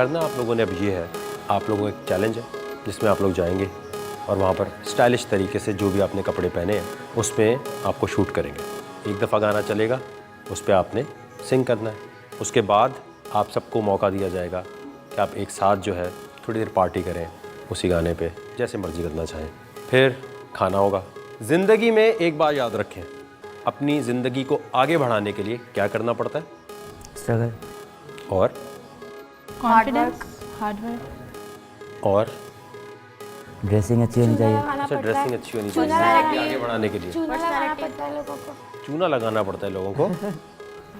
करना आप लोगों ने अब ये है, आप लोगों को एक चैलेंज है जिसमें आप लोग जाएंगे और वहाँ पर स्टाइलिश तरीके से जो भी आपने कपड़े पहने हैं उस पर आपको शूट करेंगे। एक दफ़ा गाना चलेगा, उस पर आपने सिंग करना है। उसके बाद आप सबको मौका दिया जाएगा कि आप एक साथ जो है थोड़ी देर पार्टी करें उसी गाने पे, जैसे मर्जी करना चाहें। फिर खाना होगा। ज़िंदगी में एक बात याद रखें, अपनी ज़िंदगी को आगे बढ़ाने के लिए क्या करना पड़ता है? स्ट्रगल और कॉन्फिडेंस, हार्ड वर्क और ड्रेसिंग अच्छी होनी चाहिए। अच्छा, ड्रेसिंग अच्छी होनी चाहिए आगे बढ़ाने के लिए। चूना लगाना पड़ता है लोगों को। चूना लगाना पड़ता है लोगों को।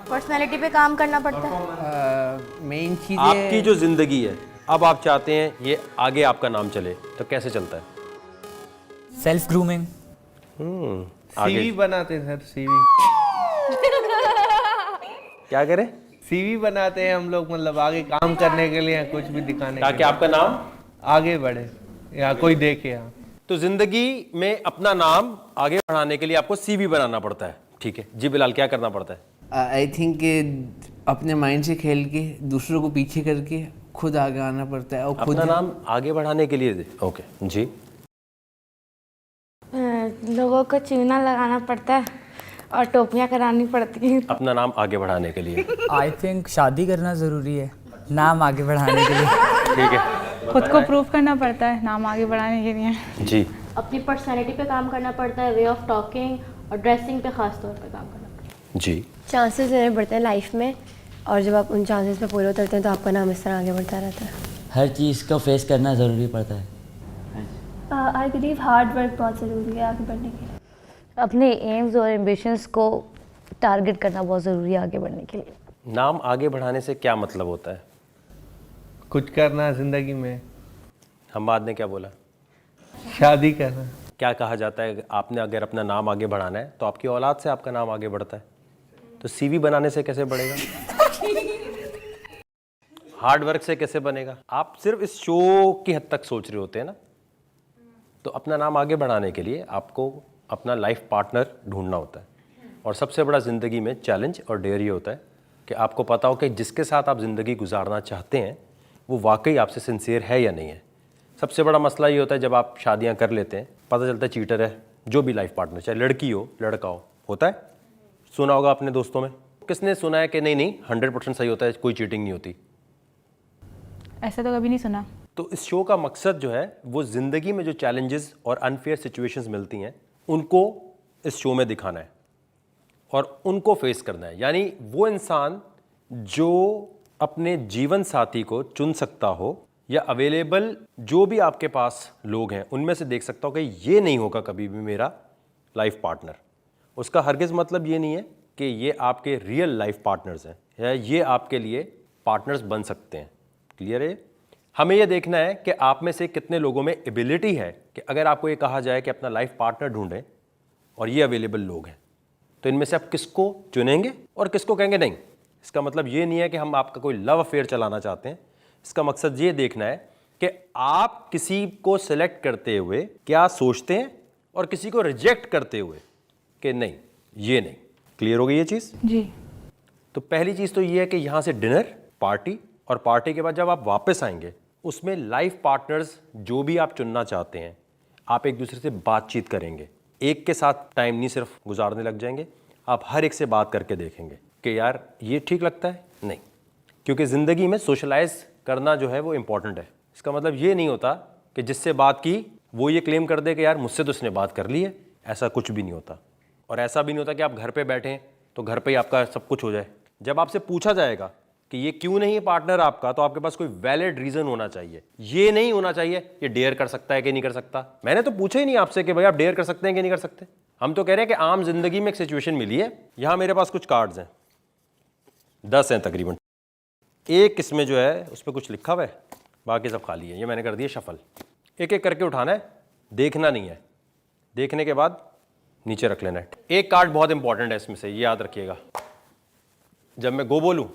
पर्सनालिटी पे काम करना पड़ता है। मेन चीज़ आपकी जो ज़िंदगी है, अब आप चाहते हैं ये आगे आपका नाम चले, तो कैसे चलता है? Self grooming. सीवी बनाते हैं सर, सीवी क्या करें? सीवी बनाते हैं हम लोग, मतलब आगे काम करने के लिए, कुछ भी दिखाने के ताकि लिए आपका नाम आगे बढ़े या कोई देखे। यहाँ तो जिंदगी में अपना नाम आगे बढ़ाने के लिए आपको सीवी बनाना पड़ता है। ठीक है जी बिलाल, क्या करना पड़ता है? आई थिंक अपने माइंड से खेल के दूसरों को पीछे करके खुद आगे आना पड़ता है और खुद अपना नाम आगे बढ़ाने के लिए। ओके जी। लोगों को चूना लगाना पड़ता है और टोपियां करानी पड़ती हैं। अपना नाम आगे बढ़ाने के लिए आई थिंक शादी करना ज़रूरी है नाम आगे बढ़ाने के लिए। ठीक है। खुद को प्रूव करना पड़ता है नाम आगे बढ़ाने के लिए। जी। अपनी पर्सनैलिटी पे काम करना पड़ता है, वे ऑफ टॉकिंग और ड्रेसिंग पे खास तौर पे काम करना पड़ता है। जी। चांसेस लेने पड़ते हैं लाइफ में, और जब आप उन चांसेस पे पूरे उतरते हैं तो आपका नाम इस तरह आगे बढ़ता रहता है। हर चीज़ को फेस करना ज़रूरी पड़ता है। आई बिलीव हार्ड वर्क बहुत ज़रूरी है आगे बढ़ने के लिए। अपने एम्स और एम्बिशंस को टारगेट करना बहुत ज़रूरी है आगे बढ़ने के लिए। नाम आगे बढ़ाने से क्या मतलब होता है? कुछ करना जिंदगी में। हम बाद ने क्या बोला? शादी करना। क्या कहा जाता है, आपने अगर अपना नाम आगे बढ़ाना है तो आपकी औलाद से आपका नाम आगे बढ़ता है, तो सीवी बनाने से कैसे बढ़ेगा? हार्ड वर्क से कैसे बनेगा? आप सिर्फ इस शो की हद तक सोच रहे होते हैं ना। तो अपना नाम आगे बढ़ाने के लिए आपको अपना लाइफ पार्टनर ढूंढना होता है, और सबसे बड़ा ज़िंदगी में चैलेंज और डेयर ये होता है कि आपको पता हो कि जिसके साथ आप ज़िंदगी गुजारना चाहते हैं वो वाकई आपसे सिंसियर है या नहीं है। सबसे बड़ा मसला ये होता है जब आप शादियां कर लेते हैं, पता चलता है चीटर है जो भी लाइफ पार्टनर, चाहे लड़की हो लड़का हो। होता है, सुना होगा अपने दोस्तों में। किसने सुना है कि नहीं नहीं 100% सही होता है, कोई चीटिंग नहीं होती? ऐसा तो कभी नहीं सुना। तो इस शो का मकसद जो है वो ज़िंदगी में जो चैलेंजेस और अनफेयर सिचुएशंस मिलती हैं उनको इस शो में दिखाना है और उनको फेस करना है। यानी वो इंसान जो अपने जीवन साथी को चुन सकता हो या अवेलेबल जो भी आपके पास लोग हैं उनमें से देख सकता हो कि ये नहीं होगा कभी भी मेरा लाइफ पार्टनर। उसका हरगिज़ मतलब ये नहीं है कि ये आपके रियल लाइफ पार्टनर्स हैं या ये आपके लिए पार्टनर्स बन सकते हैं। क्लियर है? हमें यह देखना है कि आप में से कितने लोगों में एबिलिटी है कि अगर आपको ये कहा जाए कि अपना लाइफ पार्टनर ढूंढें और ये अवेलेबल लोग हैं, तो इनमें से आप किसको चुनेंगे और किसको कहेंगे नहीं। इसका मतलब ये नहीं है कि हम आपका कोई लव अफेयर चलाना चाहते हैं। इसका मकसद ये देखना है कि आप किसी को सिलेक्ट करते हुए क्या सोचते हैं और किसी को रिजेक्ट करते हुए कि नहीं ये नहीं। क्लियर हो गई ये चीज़? जी। तो पहली चीज़ तो ये है कि यहाँ से डिनर, पार्टी, और पार्टी के बाद जब आप वापस आएंगे उसमें लाइफ पार्टनर्स जो भी आप चुनना चाहते हैं आप एक दूसरे से बातचीत करेंगे। एक के साथ टाइम नहीं सिर्फ गुजारने लग जाएंगे, आप हर एक से बात करके देखेंगे कि यार ये ठीक लगता है नहीं। क्योंकि ज़िंदगी में सोशलाइज करना जो है वो इम्पॉर्टेंट है। इसका मतलब ये नहीं होता कि जिससे बात की वो ये क्लेम कर दे कि यार मुझसे तो उसने बात कर ली है। ऐसा कुछ भी नहीं होता। और ऐसा भी नहीं होता कि आप घर पे बैठें तो घर पे ही आपका सब कुछ हो जाए। जब आपसे पूछा जाएगा कि ये क्यों नहीं है पार्टनर आपका, तो आपके पास कोई वैलिड रीज़न होना चाहिए। ये नहीं होना चाहिए ये डेयर कर सकता है कि नहीं कर सकता। मैंने तो पूछा ही नहीं आपसे कि भाई आप डेयर कर सकते हैं कि नहीं कर सकते। हम तो कह रहे हैं कि आम जिंदगी में एक सिचुएशन मिली है। यहाँ मेरे पास कुछ कार्ड्स हैं, 10 हैं तकरीबन। एक इसमें जो है उस पर कुछ लिखा हुआ है, बाकी सब खाली है। ये मैंने कर दिया शफल। एक एक करके उठाना है, देखना नहीं है, देखने के बाद नीचे रख लेना है। एक कार्ड बहुत इंपॉर्टेंट है इसमें से, ये याद रखिएगा। जब मैं गो बोलूं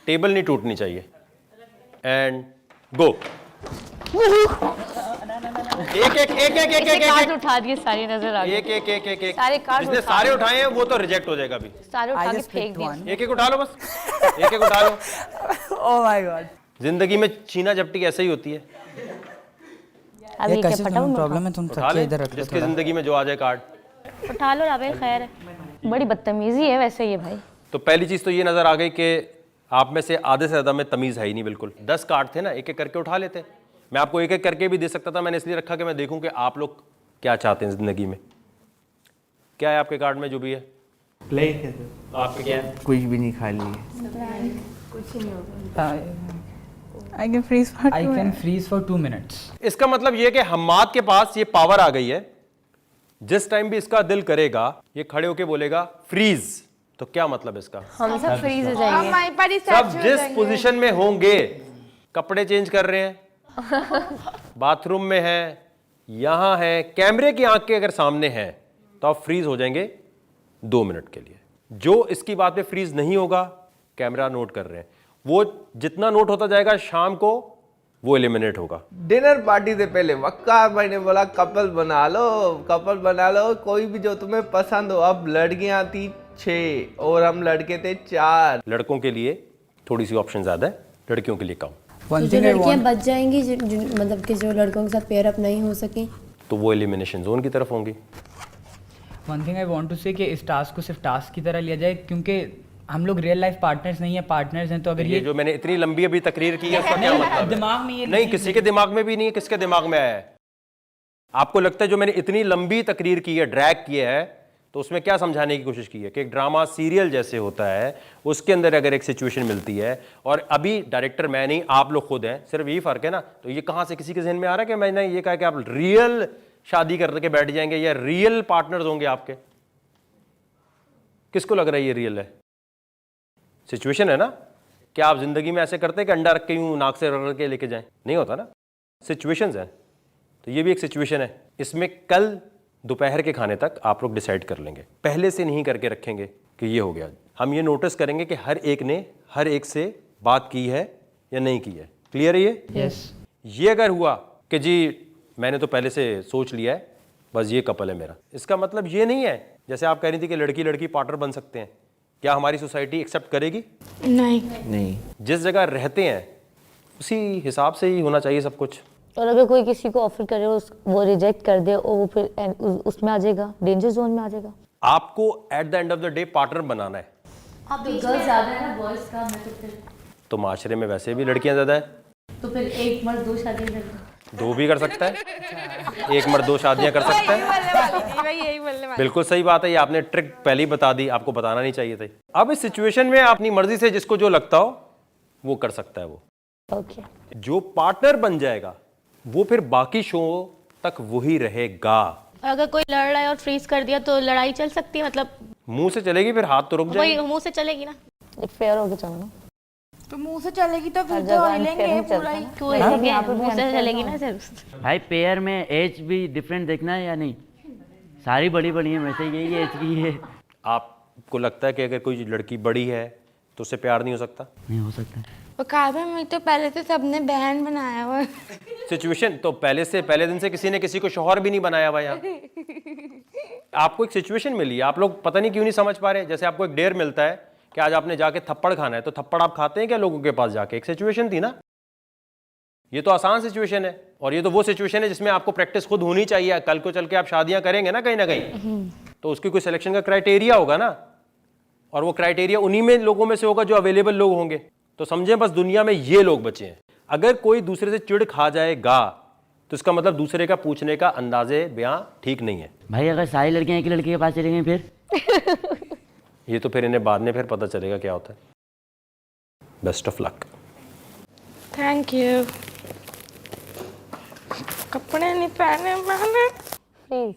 टेबल नहीं टूटनी चाहिए। And go. एक एक एक एक एक एक कार्ड एक उठा दिए, सारी नजर आ गई। एक एक एक एक एक सारे कार्ड जिसने उठा सारे उठाए हैं वो तो रिजेक्ट हो जाएगा अभी। सारे उठा I के just फेंक picked दिए। one. एक एक उठा लो बस, एक एक उठा लो। Oh my god. जिंदगी में छीना झपटी ऐसे ही होती है। अब ये ये क्या कैसे फटा हुआ? प्रॉब्लम है, तुम उठा सबके ले, इधर रख लो जिसके थोड़ा। जिंदगी में जो आ जाए कार्ड। उठा लो राबेल, खैर है। बड़ी बदतमीजी है वैसे ये भाई। तो पहली चीज तो ये नजर आ गई कि आप में से आधे से ज्यादा में तमीज है ही नहीं बिल्कुल। 10 कार्ड थे ना, एक एक करके उठा लेते। मैं आपको एक एक करके भी दे सकता था, मैंने इसलिए रखा कि मैं देखूं कि आप लोग क्या चाहते हैं जिंदगी में। क्या है आपके कार्ड में जो भी है? प्ले आपके क्या है? कुछ भी नहीं, खाली है। I can freeze for I 2 can minutes. freeze for 2 minutes. इसका मतलब ये कि हम्माद के पास ये पावर आ गई है, जिस टाइम भी इसका दिल करेगा ये खड़े होके बोलेगा फ्रीज। तो क्या मतलब इसका? हम सब फ्रीज हो जाएंगे। सब जिस पोजीशन में होंगे, कपड़े चेंज कर रहे हैं, बाथरूम में हैं, यहां हैं, कैमरे की आंख के अगर सामने हैं तो आप फ्रीज हो जाएंगे 2 मिनट के लिए। जो इसकी बात पे फ्रीज नहीं होगा, कैमरा नोट कर रहे हैं, वो जितना नोट होता जाएगा शाम को वो एलिमिनेट होगा। डिनर पार्टी से पहले वक्कार भाई ने बोला कपल बना लो, कपल बना लो, कोई भी जो तुम्हें पसंद हो। अब लड़कियां थी 6 और हम लड़के थे 4। लड़कों के लिए थोड़ी सी ऑप्शन ज्यादा है, लड़कियों के लिए कम। One जो thing I लड़कियां want. बच जाएंगी, मतलब कि जो लड़कों के साथ पेयर अप नहीं हो सकी, तो वो एलिमिनेशन जोन की तरफ होंगी। One thing I want to say कि इस टास्क को सिर्फ टास्क की तरह लिया जाए, क्योंकि हम लोग रियल लाइफ पार्टनर्स नहीं है, पार्टनर्स हैं। तो अगर ये ये जो मैंने इतनी लंबी अभी तकरीर की है उसका क्या मतलब है? दिमाग में ये नहीं, किसी के दिमाग में भी नहीं है। किसके दिमाग में आया है? आपको लगता है जो मैंने इतनी लंबी तकरीर की है, ड्रैग किया है, तो उसमें क्या समझाने की कोशिश की है कि एक ड्रामा सीरियल जैसे होता है, उसके अंदर अगर एक सिचुएशन मिलती है, और अभी डायरेक्टर मैं नहीं, आप लोग खुद हैं, सिर्फ यही फर्क है ना। तो ये कहां से किसी के जहन में आ रहा है कि मैंने ये कहा कि आप रियल शादी करके बैठ जाएंगे या रियल पार्टनर्स होंगे आपके? किसको लग रहा है ये रियल है? सिचुएशन है ना। क्या आप जिंदगी में ऐसे करते हैं कि अंडा रख के यूं नाक से रगड़ के लेके जाएं? नहीं होता ना। सिचुएशंस हैं। तो ये भी एक सिचुएशन है। इसमें कल दोपहर के खाने तक आप लोग डिसाइड कर लेंगे, पहले से नहीं करके रखेंगे कि ये हो गया। हम ये नोटिस करेंगे कि हर एक ने हर एक से बात की है या नहीं की है। क्लियर है ये? Yes. ये अगर हुआ कि जी मैंने तो पहले से सोच लिया है, बस ये कपल है मेरा, इसका मतलब ये नहीं है जैसे आप कह रही थी कि लड़की लड़की पार्टनर बन सकते हैं। क्या हमारी सोसाइटी एक्सेप्ट करेगी? नहीं। जिस जगह रहते हैं उसी हिसाब से ही होना चाहिए सब कुछ। और अगर कोई किसी को ऑफर करे और वो रिजेक्ट कर दे और वो फिर उसमें आ जाएगा, डेंजर जोन में आ जाएगा। आपको at the end of the day partner बनाना है। अब गर्ल्स ज्यादा है ना बॉयज का, मैं तो फिर तो माशरे में वैसे भी लड़कियां ज्यादा है, तो फिर एक मर्द 2 शादी कर दो। 2 भी कर सकता है, एक मर्द 2 शादियां कर सकता है। बिल्कुल सही बात है। ये आपने ट्रिक पहले ही बता दी, आपको बताना नहीं चाहिए था। अब इस सिचुएशन में अपनी मर्जी से जिसको जो लगता हो वो कर सकता है। वो ओके। जो पार्टनर बन जाएगा वो फिर बाकी शो तक वही रहेगा। अगर कोई लड़ रहा है और फ्रीज कर दिया तो लड़ाई चल सकती है, मतलब मुंह से चलेगी, फिर हाथ तो रुक वही जाएगी। मुंह से चलेगी ना। एक फेयर होके चलो ना। तो मुंह से चलेगी तो फिर हर तो जगह हिलेंगे unfair ही पूरा ही। चलता है ना। तो यहाँ पे मुंह से चलेगी ना सिर्फ। भाई पेयर में एज भी डिफरेंट देखना है या नहीं? सारी बड़ी बड़ी है, वैसे यही एज की है। आपको लगता है कि अगर कोई लड़की बड़ी है तो उससे प्यार नहीं हो सकता? नहीं हो सकता। वो काबे में तो पहले से सबने बहन बनाया हुआ है। सिचुएशन तो पहले दिन से किसी ने किसी को शौहर भी नहीं बनाया हुआ यार। आपको एक सिचुएशन मिली, आप लोग पता नहीं क्यों नहीं समझ पा रहे। जैसे आपको एक डेयर मिलता है कि आज आपने जाके थप्पड़ खाना है, तो थप्पड़ आप खाते हैं क्या लोगों के पास जाके? एक सिचुएशन थी ना। ये तो आसान सिचुएशन है, और ये तो वो सिचुएशन है जिसमें आपको प्रैक्टिस खुद होनी चाहिए। कल को चल के आप शादियां करेंगे ना कहीं तो उसकी कोई सिलेक्शन का क्राइटेरिया होगा ना, और वो क्राइटेरिया उन्हीं में लोगों में से होगा जो अवेलेबल लोग होंगे। तो समझें बस दुनिया में ये लोग बचे हैं। अगर कोई दूसरे से चिढ़ खा जाएगा तो इसका मतलब दूसरे का पूछने का अंदाजे बयां ठीक नहीं है। भाई अगर सारी लड़कियां एक ही लड़के के पास चली गई फिर? ये तो फिर इन्हें बाद में फिर पता चलेगा क्या होता है। Best of luck. Thank you. कपड़े नहीं पहने मैंने। प्लीज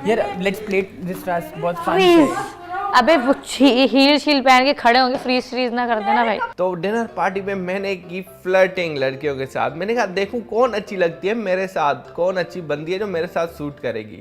यार लेट्स प्ले दिस टास्क, बहुत फन है। अबे वो हील शील पहन के खड़े होंगे, फ्रीज ना कर देना भाई। तो डिनर पार्टी में मैंने की फ्लर्टिंग लड़कियों के साथ। मैंने कहा देखूं कौन अच्छी लगती है मेरे साथ, कौन अच्छी बंदी है जो मेरे साथ सूट करेगी।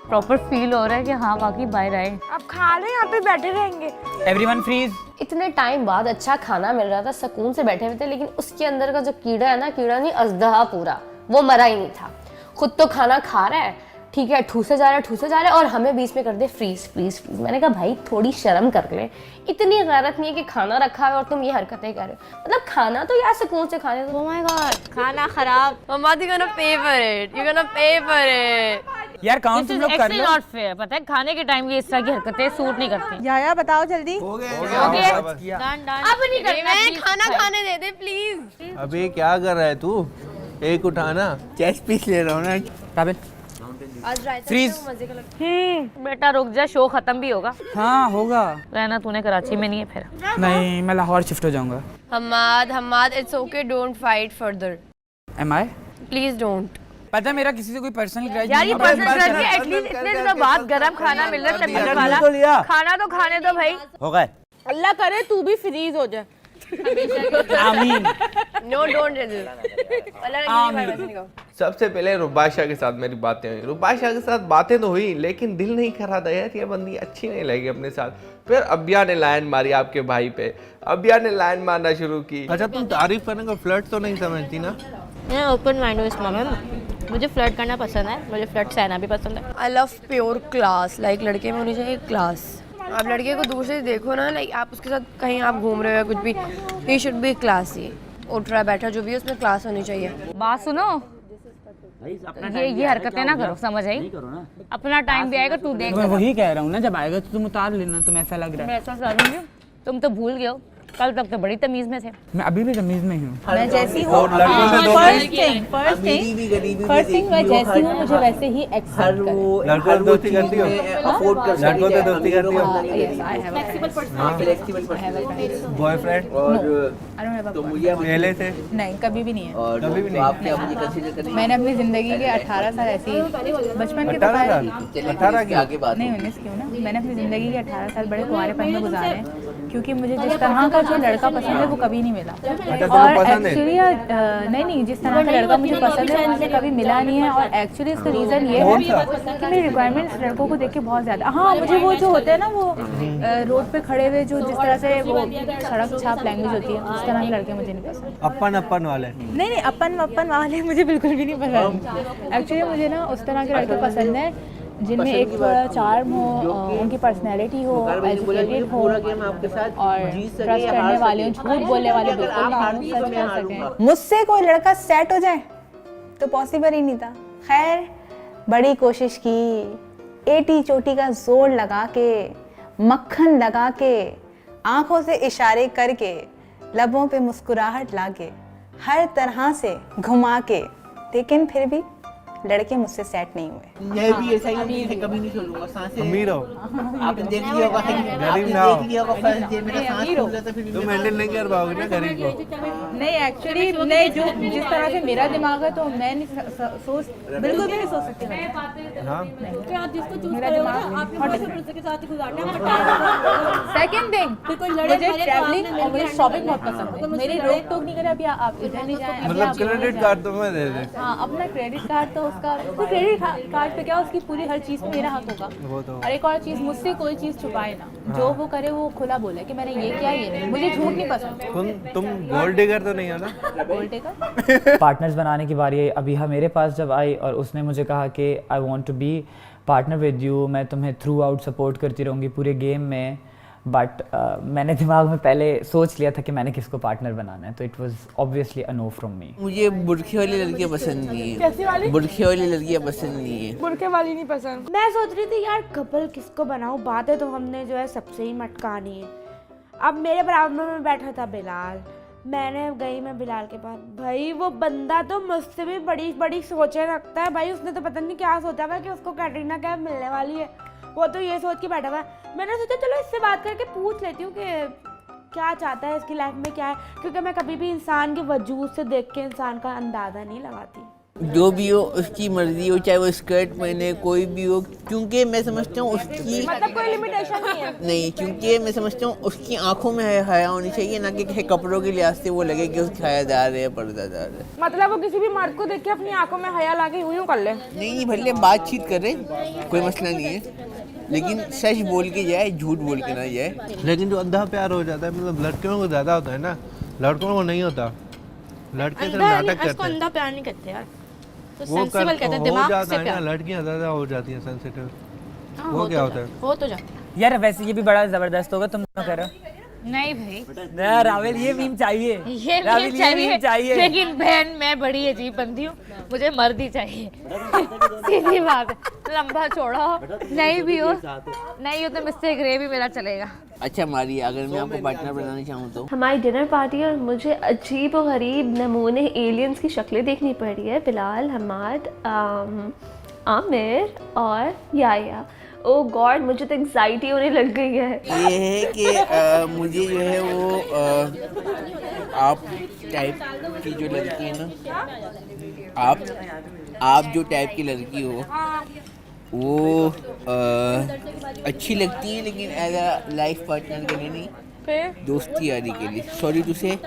प्रॉपर फील हो रहा है कि हाँ वाकई बाहर आए। अब खा ले, यहाँ पे बैठे रहेंगे। Everyone freeze. इतने टाइम बाद अच्छा खाना मिल रहा था, सुकून से बैठे हुए थे, लेकिन उसके अंदर का जो कीड़ा है ना, कीड़ा नहीं अजदहा पूरा, वो मरा ही नहीं था। खुद तो खाना खा रहा है, ठीक है, ठूसे जा रहा है और हमें बीच में कर दे फ्रीज फ्रीज फ्रीज। मैंने कहा भाई थोड़ी शर्म कर ले, इतनी गैरत नहीं है कि खाना रखा है और तुम ये हरकतें कर रहे हो। मतलब खाना तो यार सुकून से खाने दो। ओह माय गॉड, खाना खराब। Mama you gonna pay for it, you gonna pay for it. यार काम तुम लोग कर लो। नॉट फेयर, पता है खाने के टाइम ये इस तरह की हरकतें सूट नहीं करती। या बताओ जल्दी। हो गया डन डन। अब नहीं करना, खाना खाने दे दे प्लीज। अभी क्या कर रहा है तू? एक उठाना। चेस्ट पीस ले रहा हूँ ना। काबिल फ्रीज। बेटा रुक जा, शो खत्म भी होगा। हाँ होगा। रहना तूने कराची में नहीं है फिर। नहीं, मैं लाहौर शिफ्ट हो जाऊंगा। Hammad it's okay, don't fight further, am I? Please don't. पता है मेरा किसी से कोई पर्सनल ग्रज यार ये नहीं पर्सनल ग्रज नहीं, एटलीस्ट इतने दिनों बाद गरम खाना मिल रहा है, तबीयत वाला खाना तो खाने दो भाई। हो गए। अल्लाह करे तू भी फ्रीज हो जाए। आमीन। नो डोंट सबसे पहले रुबाशा के साथ मेरी बातें हुई। रुबाशा के साथ बातें तो हुई, लेकिन दिल नहीं कर रहा था यार, ये बंदी अच्छी नहीं लगी अपने साथ। फिर अबिया ने लाइन मारी आपके भाई पे, अबिया ने लाइन मारना शुरू की। अच्छा तुम तारीफ करने को फ्लर्ट तो नहीं समझती ना? मैं ओपन माइंड हूँ इस मामले में। मुझे फ्लर्ट करना पसंद है, मुझे फ्लर्ट सहना भी पसंद है। I love pure class, like लड़के में होनी चाहिए क्लास। आप लड़के को दूर से देखो ना, लाइक आप उसके साथ कहीं आप घूम रहे हो कुछ भी, ही शुड बी क्लासी। उठ रहा बैठा जो भी है उसमें क्लास होनी चाहिए। बात सुनो, ये हरकतें ना करो, समझ आई? अपना टाइम भी आएगा, तू देख। मैं वही कह रहा हूँ ना, जब आएगा तो तुम उतार लेना, तुम ऐसा लग रहा है। मैं ऐसा करूँगी, तुम तो भूल गए हो, कल तक तो बड़ी तमीज में थे। मैं अभी भी तमीज में ही हूँ। मैं जैसी हूँ, फर्स्ट थिंग मैं जैसी हूँ मुझे वैसे ही एक्सेप्ट करें। लड़कों से दोस्ती करती हो? लड़कों से दोस्ती करती हो? बॉयफ्रेंड पहले से? नहीं, कभी भी नहीं है। कभी भी नहीं। मैंने अपनी जिंदगी के 18 साल ऐसे ही बचपन के 18 साल? 18 की आगे बात नहीं 19 क्यों ना, मैंने अपनी जिंदगी के 18 साल बड़े कुंवारेपन में गुजारे हैं, क्योंकि मुझे जिस तरह का जो लड़का पसंद है वो कभी नहीं मिला। और एक्चुअली नहीं, जिस तरह का लड़का मुझे पसंद है वो मुझे कभी मिला नहीं है। और एक्चुअली इसका रीज़न ये है कि मेरी रिक्वायरमेंट्स लड़कों को देख के बहुत ज़्यादा, हाँ मुझे वो जो होते हैं ना, वो रोड पे खड़े हुए जो जिस तरह से वो सड़क छाप लैंग्वेज होती है, उस तरह के लड़के मुझे नहीं पसंद। अपन वाले? नहीं, अपन वाले मुझे बिल्कुल भी नहीं पसंद। एक्चुअली मुझे ना उस तरह के लड़के पसंद हैं जिनमें एक चार्म हो, उनकी पर्सनैलिटी हो, एजुकेटेड हो और ट्रस्ट करने वाले हो, झूठ बोलने वाले बिल्कुल ना हो, सच बोल सकें। मुझसे कोई लड़का सेट हो जाए तो पॉसिबल ही नहीं था। खैर बड़ी कोशिश की, एटी चोटी का जोर लगा के, मक्खन लगा के, आंखों से इशारे करके, लबों पे मुस्कुराहट लाके, हर तरह से घुमा के, लेकिन फिर भी लड़के मुझसे सेट नहीं हुए। मैं भी ऐसा ही कभी नहीं छोड़ूंगा। सांसें अमीर हो? आपने देख लिया होगा, गरीब ना हो? देख लिया होगा फर्स्ट डे मेरा सांस फूल रहा था, फिर तुम हैंडल नहीं कर पाओगे ना गरीब को। नहीं एक्चुअली नहीं, जो जिस तरह से मेरा दिमाग है तो मैं नहीं सोच, बिल्कुल भी नहीं सोच सकती मैं। हाँ मेरा दिमाग। सेकंड थिंग, मुझे ट्रैवलिंग और मुझे शॉपिंग बहुत पसंद है। मेरी रोक टोक नहीं करे, अभी आप इधर नहीं जाए, मतलब क्रेडिट कार्ड तो मैं दे दे। हाँ अपना क्रेडिट कार्ड तो उसका, तो क्रेडिट कार्ड पे क्या उसकी पूरी हर चीज़ मेरा हक होगा। और एक और चीज़, मुझसे कोई चीज़ छुपाए ना, जो वो करे वो खुला बोले कि मैंने ये किया, ये नहीं। मुझे झूठ नहीं पसंद। तुम गोल्ड डिगर तो नहीं हो ना? Gold digger. पार्टनर्स बनाने की बारी अभी मेरे पास जब आई और उसने मुझे कहा कि I want to be partner with you, मैं तुम्हें थ्रू आउट सपोर्ट करती रहूँगी पूरे गेम में, बट मैंने दिमाग में पहले सोच लिया था कि मैंने किसको पार्टनर बनाना है, तो it was obviously a know from me. मुझे बुरखे वाली लड़कियां पसंद नहीं है। कैसी वाली? बुरखे वाली लड़कियां पसंद नहीं है। बुरके वाली नहीं पसंद। मैं सोच रही थी यार कपल किसको बनाऊं, बातें तो हमने जो है सबसे ही मटकानी है। अब मेरे बराबर में बैठा था बिलाल, मैंने गई मैं बिलाल के पास, भाई वो बंदा तो मुझसे भी बड़ी बड़ी सोचें रखता है भाई। उसने तो पता नहीं क्या सोचा हुआ कि उसको कैटरीना कैफ मिलने वाली है, वो तो ये सोच के बैठा हुआ है। मैंने सोचा चलो इससे बात करके पूछ लेती हूँ कि क्या चाहता है, इसकी लाइफ में क्या है, क्योंकि मैं कभी भी इंसान के वजूद से देख के इंसान का अंदाज़ा नहीं लगाती। जो भी हो उसकी मर्जी हो, चाहे वो स्कर्ट पहने, कोई भी हो, क्योंकि मैं समझता हूँ उसकी मतलब कोई लिमिटेशन नहीं है। नहीं, क्योंकि मैं समझता हूँ उसकी आंखों में हया होनी चाहिए, ना कि कपड़ों के लिहाज से वो लगे कि उसकी हयादार है, पर्दादार है। मतलब वो किसी भी मर्द को देख के अपनी आंखों में हया ला के यूं कर ले। नहीं, भले बातचीत करें, कोई मसला नहीं है, लेकिन सच बोल के जाए, झूठ बोल के ना जाए। लेकिन जो अंधा प्यार हो जाता है, मतलब लड़कियों को ज़्यादा होता है ना, लड़कों को नहीं होता। लड़के सिर्फ नाटक करते हैं। अंधा प्यार नहीं कहते यार, तो वो सेंसिबल कहते हैं, हो दिमाग जाता से है ना, प्यार। लड़कियां ज़्यादा हो जाती हैं सेंसिटिव। हाँ, वो क्या होता है? हो तो जाती है। यार वैसे ये भी बड़ा जबरदस्त होगा, तुम क्या करो? नहीं भाई, रावल ये मीम चाहिए, ये रावल मीम ये मीम चाहिए। लेकिन बहन मैं बड़ी अजीब बंदी हूँ, मुझे मर्द ही चाहिए। सीधी बात है, लंबा चौड़ा हो, नहीं भी हो, नहीं हो तो मिस्टर ग्रे भी मेरा चलेगा। अच्छा मारिए, अगर मैं आपको पार्टनर बनाना चाहूँ तो? हमारी डिनर पार्टी और मुझे अजीब और गरीब नमूने एलियंस की शक्लें देखनी पड़ी है। बिलाल, हमाद, आमिर और याया। ओ गॉड, मुझे तो एंग्जाइटी होने लग गई है। ये है कि मुझे जो है वो आप टाइप की जो लड़की है ना, आप जो टाइप की लड़की हो वो अच्छी लगती है, लेकिन एज अ लाइफ पार्टनर के लिए नहीं, फिर दोस्ती यारी के लिए। सॉरी टू से,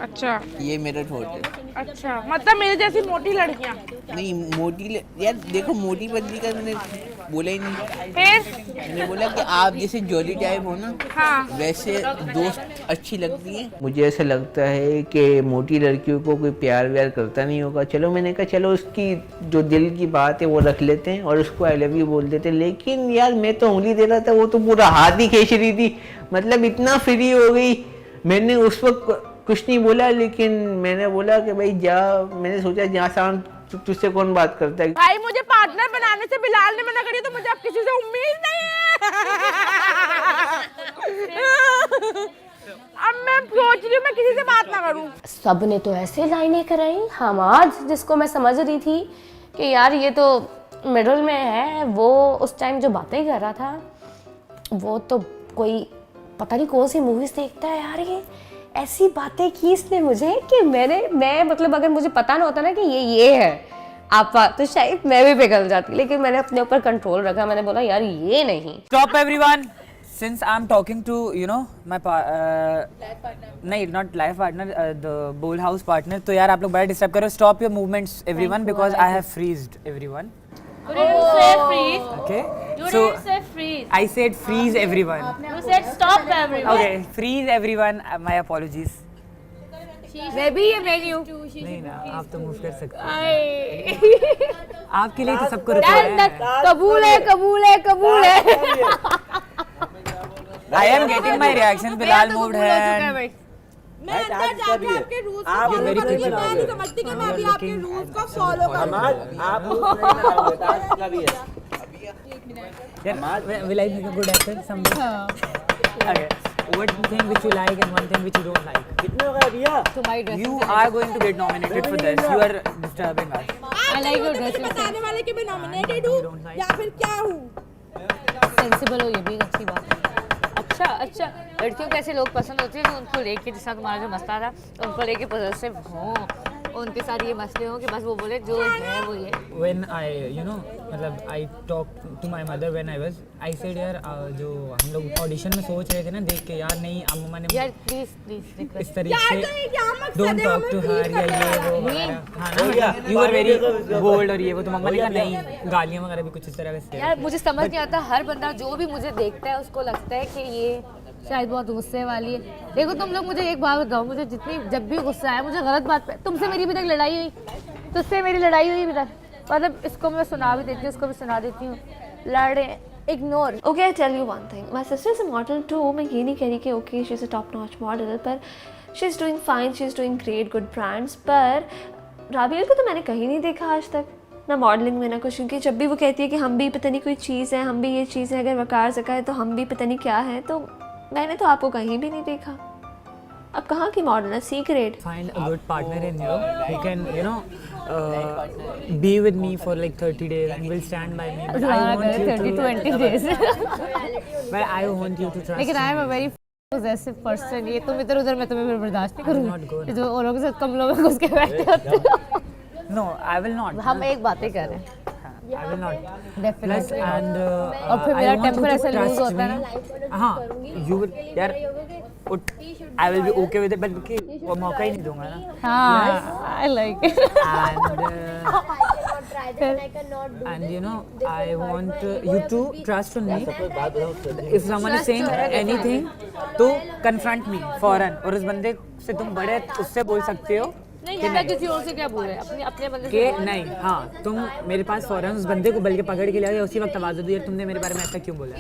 अच्छा ये मेरा थॉट है। अच्छा, मतलब मेरे जैसी मोटी लड़कियाँ। नहीं, यार देखो, मोटी बंदी का मैंने बोला ही नहीं। फिर मैंने बोला कि आप जैसे जॉली टाइप हो ना, हाँ, वैसे दोस्त अच्छी लगती है। मुझे ऐसा लगता है कि मोटी लड़कियों को कोई प्यार व्यार करता नहीं होगा। चलो, मैंने कहा चलो उसकी जो दिल की बात है वो रख लेते हैं और उसको आई लव यू बोल देते हैं। लेकिन यार मैं तो उंगली दे रहा था, वो तो पूरा हाथ ही खींच रही थी, मतलब इतना फ्री हो गई। मैंने उस वक्त कुछ नहीं बोला, लेकिन मैंने बोला कि भाई जा, मैंने सोचा जहाँ शाम तुझसे कौन बात करता है। भाई मुझे पार्टनर बनाने से बिलाल ने मना करी, तो मुझे अब किसी से उम्मीद नहीं है। अब मैं सोच रही हूँ मैं किसी से बात ना करूँ। सब ने तो ऐसे लाइनें कराई। हमाद, जिसको मैं समझ रही थी कि यार ये तो मिडिल में है, वो उस टाइम जो बातें कर रहा था, वो तो कोई पता नहीं कौन सी मूवीज देखता है यार। ये ऐसी बातें की इसने मुझे कि मैं मतलब अगर मुझे पता ना होता ना कि ये है आपा, तो शायद मैं भी पिघल जाती। लेकिन मैंने अपने ऊपर कंट्रोल रखा, मैंने बोला यार ये नहीं। Stop everyone. Since I'm talking to my नहीं, not life partner, the bowl house partner, तो यार आप लोग बड़ा डिस्टर्ब करो। Stop your movements everyone because I have freezed everyone. You didn't say freeze. Okay. You So didn't say freeze. I said freeze everyone. You said stop everyone. Okay, freeze everyone. My apologies. मैं भी ये menu नहीं ना, आप तो move कर सकते हैं। आपके लिए तो सबको रुकना है। कबूल है, कबूल है, कबूल है। I am getting my reactions. Bilal moved है। मैं अंदर जाके आपके रूल्स को फॉलो करूंगी। मैं नहीं समझती कि मैं भी आपके रूल्स को फॉलो करूं। Will I make a good actor? Okay. One thing which you like and one thing which you don't like. कितने हो गए भैया? You are going to get nominated for this. You are disturbing us. I like your dress. बताने वाले कि मैं nominated हूँ या फिर क्या हूँ? सेंसिबल हो, ये भी एक अच्छी बात है। अच्छा, लड़कियों को ऐसे लोग पसंद होते हैं जो उनको लेके, जिस तुम्हारा जो मसला था, उनको लेके पॉजिटिव हो, उनके साथ ये मसले हो कि बस वो बोले जो है वो ये। When I मतलब I talked to my mother when I was, I said यार जो हम लोग ऑडिशन में सोच रहे थे ना, देख के यार नहीं, अम्मा ने यार प्लीज इस तरीके से don't talk to her या ये वो वगैरह। हाँ ना, you were very bold और ये वो, तो मम्मा ने कहा नहीं, गालियाँ वगैरह भी कुछ इस तरह से। यार मुझे समझ नहीं आता, हर बंदा जो भी मुझे देखता है उसको लगता है कि ये शायद बहुत गुस्से वाली है। देखो तुम लोग, मुझे एक बात बताओ, मुझे जब भी गुस्सा आया, मुझे गलत बात पे, तुमसे मेरी अभी तक लड़ाई हुई, तुझसे मेरी लड़ाई हुई अभी तक, मतलब इसको मैं सुना भी देती हूँ, उसको भी सुना देती हूँ, लड़े ignore. Okay, I tell you one thing, my sister is a model too. मैं ये नहीं कह रही कि okay she is a top notch model, पर she is doing fine, she is doing great, good brands. पर राबियल को तो मैंने कहीं नहीं देखा आज तक, ना मॉडलिंग में ना कुछ। क्योंकि जब भी वो कहती है कि हम भी पता नहीं कोई चीज़ है, हम भी ये चीज़ है, अगर वकार सका है तो हम भी पता नहीं क्या है, तो मैंने तो आपको कहीं भी नहीं देखा। अब कहाँ की मॉडल है? Secret. Find a good partner in you who can be with me for like 30 days and will stand by me. But I want you 30-20 days। but I want you to trust लेकिन I am a very possessive person, ये तुम इधर उधर मैं तुम्हें फिर बर्दाश्त नहीं करूँगी, जो औरों के साथ कमलों में घुस के बैठते होते हो। No, I will not. हम एक बातें कर रहे हैं I will not. Definitely And और फिर I मेरा want you टेम्पर to ऐसे लूज trust होता है me. ना हाँ, you will यार I will be okay with it, but वो मौका ही नहीं दूंगा ना. हाँ I like And you know, I want you to trust on me. If someone is saying anything, तो confront me फौरन, और उस बंदे से तुम बड़े उससे बोल सकते हो नहीं मैं किसी और से क्या बोल रहे हैं अपने अपने बंदे कि नहीं, हाँ तुम मेरे पास फौरन उस बंदे को बल्कि पकड़ के ले आए, उसी वक्त आवाज़ दी तुमने मेरे बारे में ऐसा क्यों बोला.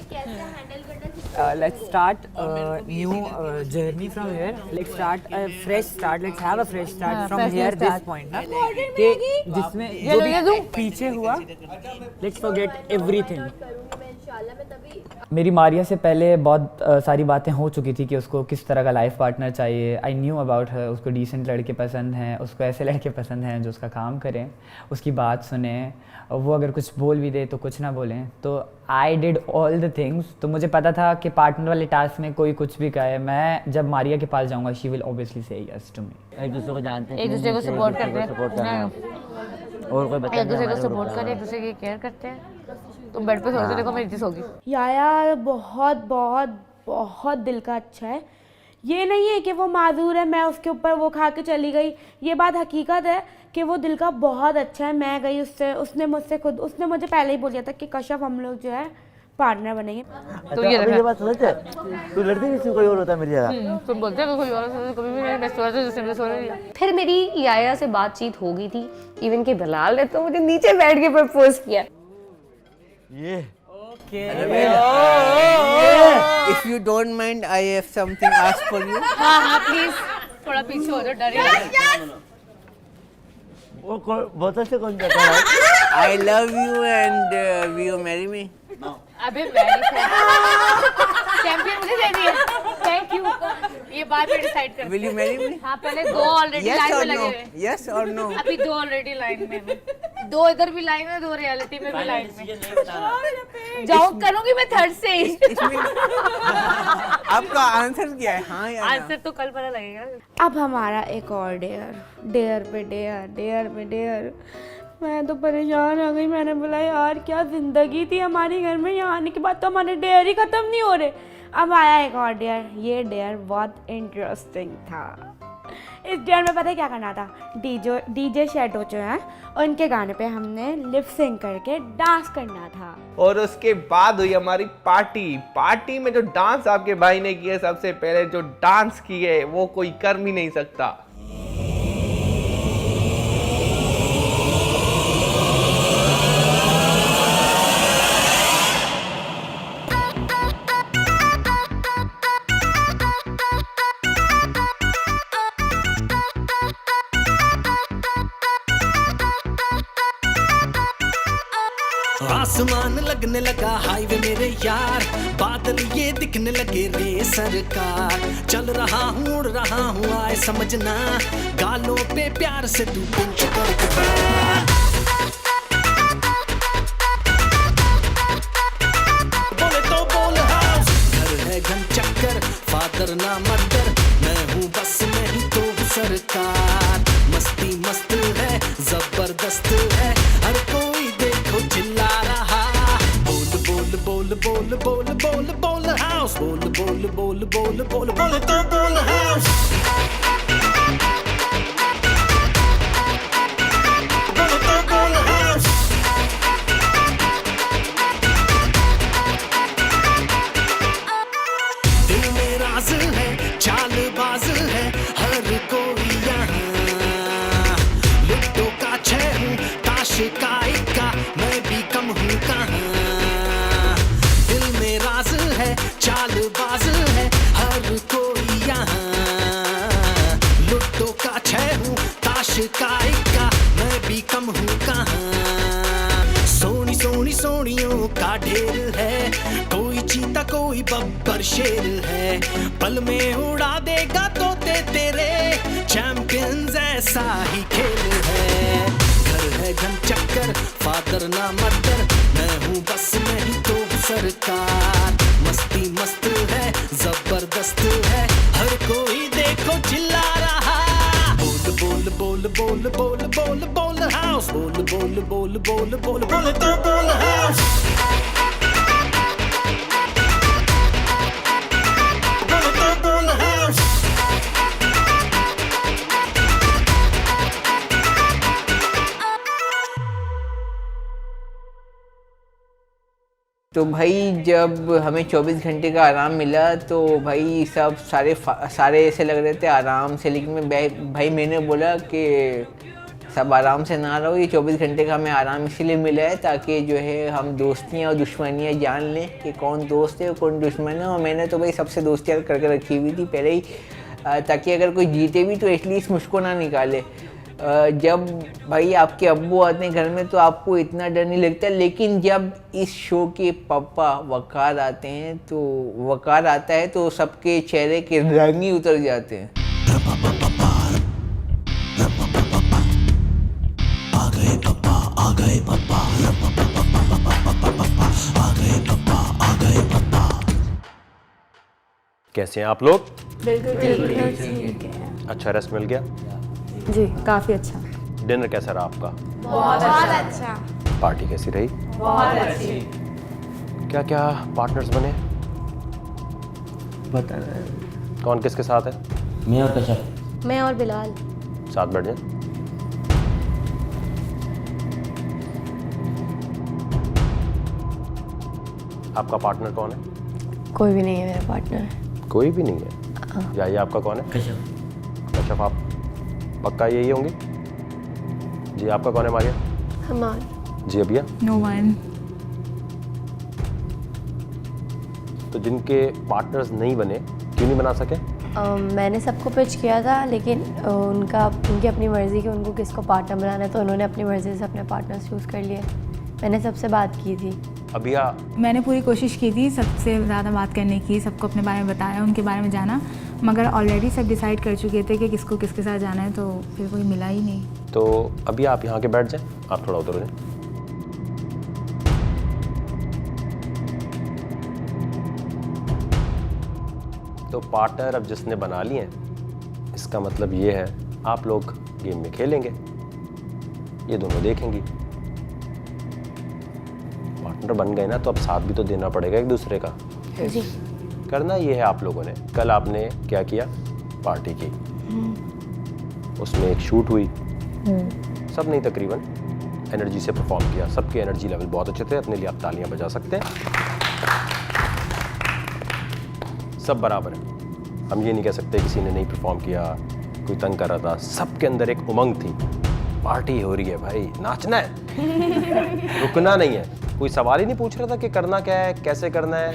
Let's start a new journey from here. Let's start a fresh start. Let's have a fresh start from here. This point ना कि जिसमें जो भी पीछे हुआ, let's forget everything. मेरी मारिया से पहले बहुत सारी बातें हो चुकी थी कि उसको किस तरह का लाइफ पार्टनर चाहिए. I knew about her. उसको डिसेंट लड़के पसंद हैं, उसको ऐसे लड़के पसंद हैं जो उसका काम करें, उसकी बात सुने, वो अगर कुछ बोल भी दे तो कुछ ना बोलें. तो I did all the things. तो मुझे पता था कि पार्टनर वाले टास्क में कोई कुछ भी कहे, मैं जब मारिया के पास जाऊंगा शी विल ऑब्वियसली से यस टू मी. एक दूसरे को जानते हैं, एक दूसरे को सपोर्ट करते हैं और कोई बता एक दूसरे को सपोर्ट करते हैं एक दूसरे की केयर करते हैं. तुम बेड पे सोते देखो मेरी चीज होगी. यार बहुत बहुत बहुत दिल का अच्छा है. ये नहीं है कि वो माजूर है मैं उसके ऊपर वो खा के चली गई. ये बात हकीकत है कि वो दिल का बहुत अच्छा है. मैं गई उससे, उसने मुझे पहले ही बोल दिया था कि कश्यप हम लोग जो है पार्टनर बनेंगे. तो ये बात समझ है, तू लड़ती किसी कोई और होता है मेरी जगह. तुम बोलते हो कोई और कभी भी नहीं बेस्ट वाला जिसने मुझे सोने दिया. फिर मेरी याया से बातचीत हो गई थी. इवन के बिलाल ने तो मुझे नीचे बैठ के प्रपोज किया. ये If you don't mind, I have something asked for you. हाँ प्लीज थोड़ा पीछे हो जाओ, डर ही लग रहा है. वो बोतल से कौन जाता है? I love you and will you marry me? अबे चैंपियन मुझे दे दिए. Thank you. ये बात मैं डिसाइड कर. Will you marry me? हाँ पहले दो ऑलरेडी Yes लाइन or में लगे no? हुए. Yes or no? अभी दो ऑलरेडी लाइन में हैं. दो इधर भी लाइन में, दो रियलिटी में भी लाइन में. जाओ करूंगी मैं थर्ड से. इसमें आपका आंसर क्या है? हाँ या ना? आंसर तो कल पता लगेगा. अब हमारा एक और डेयर पे डेयर. मैं तो परेशान हो गई. मैंने बोला यार क्या ज़िंदगी थी हमारे घर में, यहाँ आने के बाद तो हमारे डेयर ही ख़त्म नहीं हो रहे. अब आया एक और डेयर. ये डेयर बहुत इंटरेस्टिंग था. इस डेयर में पता है क्या करना था? डीजे शैडो जो है उनके गाने पे हमने लिप सिंक करके डांस करना था. और उसके बाद हुई हमारी पार्टी में जो डांस आपके भाई ने किया, सबसे पहले जो डांस किए वो कोई कर भी नहीं सकता. आसमान लगने लगा हाईवे मेरे यार, बादल ये दिखने लगे रे सरकार. चल रहा हूँ उड़ रहा हूँ आए समझना, गालों पे प्यार से तू पिंच कर बोले तो बोल हाउस. घर है घन चक्कर, फादर ना मदर, मैं हूँ बस मैं ही तो सरकार. मस्ती मस्त है जबरदस्त है, हर कोई देखो चिल्ला रहा. बोल बोल बोल बोल बोल बोल बोल हाउस. बोल बोल बोल बोल बोल बोल तो बोल हाउस. बोल तो बोल हाउस. दिल में राज है, चालबाज है हर कोई यहाँ. लुट्टो का छह हूँ, ताश का इक्का, मैं भी कम हूँ कहाँ. दिल में राज है, चालबाज है हर कोई यहाँ. लुट्टो का छह हूँ, ताश का इक्का, मैं भी कम हूँ कहाँ. सोनी सोनी सोनियों का ढेर है, कोई चीता कोई बब्बर शेर है. पल में उड़ा देगा तोते तेरे, चैंपियंस ऐसा ही खेल है. घर है घन चक्कर, फादर ना मदर, मैं हूँ बस मैं ही तो सरकार. मस्ती मस्त है जबरदस्त है, हर कोई देखो चिल्ला रहा. बोल बोल बोल बोल बोल बोल बोल house. Bol bol bol bol bol bol to bol house. Bol to bol house. तो भाई जब हमें 24 घंटे का आराम मिला तो भाई सब सारे ऐसे लग रहे थे आराम से, लेकिन भाई मैंने बोला कि सब आराम से ना रहो, ये 24 घंटे का हमें आराम इसीलिए मिला है ताकि जो है हम दोस्तियाँ और दुश्मनियाँ जान लें कि कौन दोस्त है और कौन दुश्मन है। और मैंने तो भाई सबसे दोस्तियाँ करके रखी हुई थी पहले ही, ताकि अगर कोई जीते भी तो एटलीस्ट मुझको ना निकाले। जब भाई आपके अब्बू आते हैं घर में तो आपको इतना डर नहीं लगता, लेकिन जब इस शो के पापा वकार आते हैं तो वकार आता है तो सबके चेहरे के रंग ही उतर जाते हैं। आ गए पापा, आ गए पापा, आ गए पापा, आ गए पापा। कैसे हैं आप लोग? बिल्कुल ठीक है। अच्छा रेस्ट मिल गया? जी काफ़ी अच्छा। डिनर कैसा रहा आपका? बहुत अच्छा। पार्टी कैसी रही? बहुत अच्छी। क्या क्या पार्टनर्स बने? बता रहे कौन किसके साथ है? मैं और कश्यप। मैं और बिलाल। साथ बैठ जाए। आपका पार्टनर कौन है? कोई भी नहीं है मेरा पार्टनर। कोई भी नहीं है? या ये आपका कौन है? कश्यप। कश्यप। आप पक्का यही होंगे? जी आपका कौन है मारिया? हमार। जी अबिया? No one. तो जिनके पार्टनर्स नहीं बने क्यों नहीं बना सके? मैंने सबको पिच किया था, लेकिन उनकी अपनी मर्ज़ी कि उनको किसको पार्टनर बनाना है, तो उन्होंने अपनी मर्ज़ी से अपने पार्टनर्स चूज़ कर लिए। मैंने सबसे बात की थी। अबिया? मैंने पूरी कोशिश की थी सबसे ज़्यादा बात करने की, सबको अपने बारे में बताया, उनके बारे में जाना, मगर ऑलरेडी सब डिसाइड कर चुके थे कि किसको किसके साथ जाना है, तो फिर कोई मिला ही नहीं। तो अभी आप यहाँ के बैठ जाएं, आप थोड़ा उधर हो जाएं। तो पार्टनर अब जिसने बना लिए हैं, इसका मतलब ये है आप लोग गेम में खेलेंगे, ये दोनों देखेंगी। पार्टनर बन गए ना तो अब साथ भी तो देना पड़ेगा एक दूसरे का। जी। करना ये है आप लोगों ने। कल आपने क्या किया? पार्टी की, उसमें एक शूट हुई, सब नहीं तकरीबन एनर्जी से परफॉर्म किया, सबके एनर्जी लेवल बहुत अच्छे थे, अपने लिए आप तालियां बजा सकते हैं। सब बराबर है, हम ये नहीं कह सकते किसी ने नहीं परफॉर्म किया, कोई तंग कर रहा था, सबके अंदर एक उमंग थी, पार्टी हो रही है भाई, नाचना है रुकना नहीं है। कोई सवाल ही नहीं पूछ रहा था कि करना क्या है, कैसे करना है।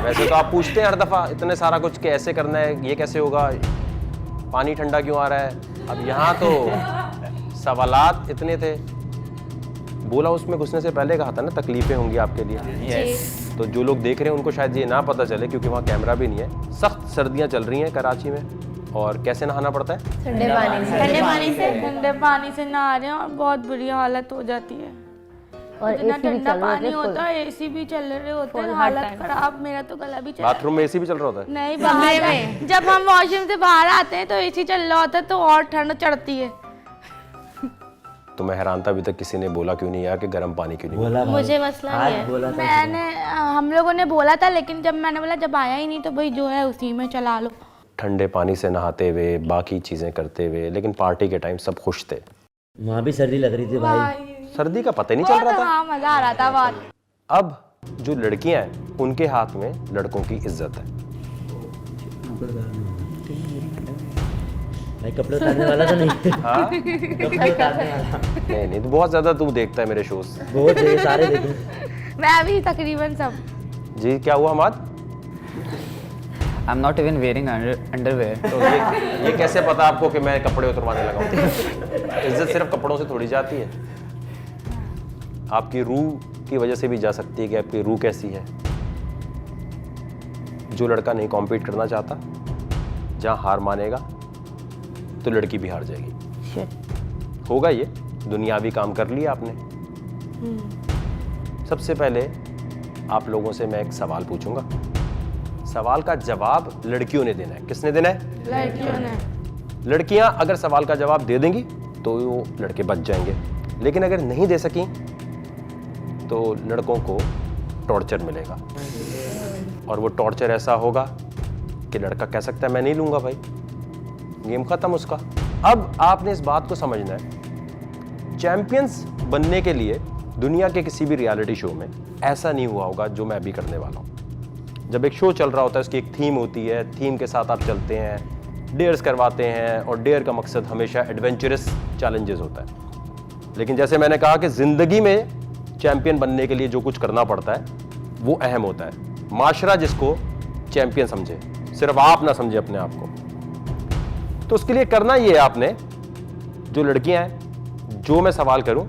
वैसे तो आप पूछते हैं हर दफ़ा इतने सारा कुछ कि ऐसे करना है, ये कैसे होगा, पानी ठंडा क्यों आ रहा है। अब यहाँ तो सवालात इतने थे। बोला उसमें घुसने से पहले कहा था ना तकलीफ़ें होंगी आपके लिए। तो जो लोग देख रहे हैं उनको शायद ये ना पता चले क्योंकि वहाँ कैमरा भी नहीं है। सख्त सर्दियाँ चल रही हैं कराची में, और कैसे नहाना पड़ता है? ठंडे पानी से। ठंडे पानी से नहा रहे हैं और बहुत बुरी हालत हो जाती है। और इतना ठंडा पानी होता है, एसी भी चल रहे होते हैं, हालत खराब। मेरा तो गला भी चल बाथरूम में एसी भी चल रहा होता है? नहीं, बाहर में जब हम वॉशरूम से बाहर आते हैं तो एसी चल रहा होता है तो और ठंड चढ़ती है। तो मैं हैरान था अभी तक किसी ने बोला क्यों नहीं यार कि गर्म पानी क्यों नहीं। बोला भाई। मुझे मसला नहीं है। मैंने हम लोगों ने बोला था, लेकिन जब मैंने बोला जब आया ही नहीं तो भाई जो है उसी में चला लो। ठंडे पानी से नहाते हुए, बाकी चीज़ें करते हुए, लेकिन पार्टी के टाइम सब खुश थे। वहाँ भी सर्दी लग रही थी भाई। सर्दी का पता ही नहीं चल रहा था। हाँ, मजा आ रहा था बहुत। अब जो लड़कियां हैं उनके हाथ में लड़कों की इज्जत है। भाई कपड़े उतारने वाला तो नहीं। हाँ? कपड़े उतारने वाला नहीं तो बहुत ज़्यादा तू देखता है मेरे शोज। बहुत सारे देखे। मैं भी तकरीबन सब। जी क्या हुआ Hammad? I am not even wearing underwear. तो ये कैसे पता आपको कि मैं कपड़े उतरवाने लगा हूँ? इज्जत सिर्फ कपड़ों से थोड़ी जाती है, आपकी रूह की वजह से भी जा सकती है कि आपकी रूह कैसी है। जो लड़का नहीं कॉम्पीट करना चाहता, जहाँ हार मानेगा तो लड़की भी हार जाएगी। होगा ये, दुनियावी काम कर लिया आपने। सबसे पहले आप लोगों से मैं एक सवाल पूछूंगा, सवाल का जवाब लड़कियों ने देना है। किसने देना है? लड़कियों ने। लड़कियां अगर सवाल का जवाब दे देंगी तो वो लड़के बच जाएंगे, लेकिन अगर नहीं दे सकी तो लड़कों को टॉर्चर मिलेगा, और वो टॉर्चर ऐसा होगा कि लड़का कह सकता है मैं नहीं लूँगा भाई, गेम ख़त्म उसका। अब आपने इस बात को समझना है, चैंपियंस बनने के लिए दुनिया के किसी भी रियलिटी शो में ऐसा नहीं हुआ होगा जो मैं अभी करने वाला हूँ। जब एक शो चल रहा होता है, उसकी एक थीम होती है, थीम के साथ आप चलते हैं, डेयर्स करवाते हैं, और डेयर का मकसद हमेशा एडवेंचरस चैलेंजेस होता है। लेकिन जैसे मैंने कहा कि ज़िंदगी में चैंपियन बनने के लिए जो कुछ करना पड़ता है वो अहम होता है। माशरा जिसको चैंपियन समझे, सिर्फ आप ना समझे अपने आप को। तो उसके लिए करना ये है, आपने जो लड़कियां हैं, जो मैं सवाल करूं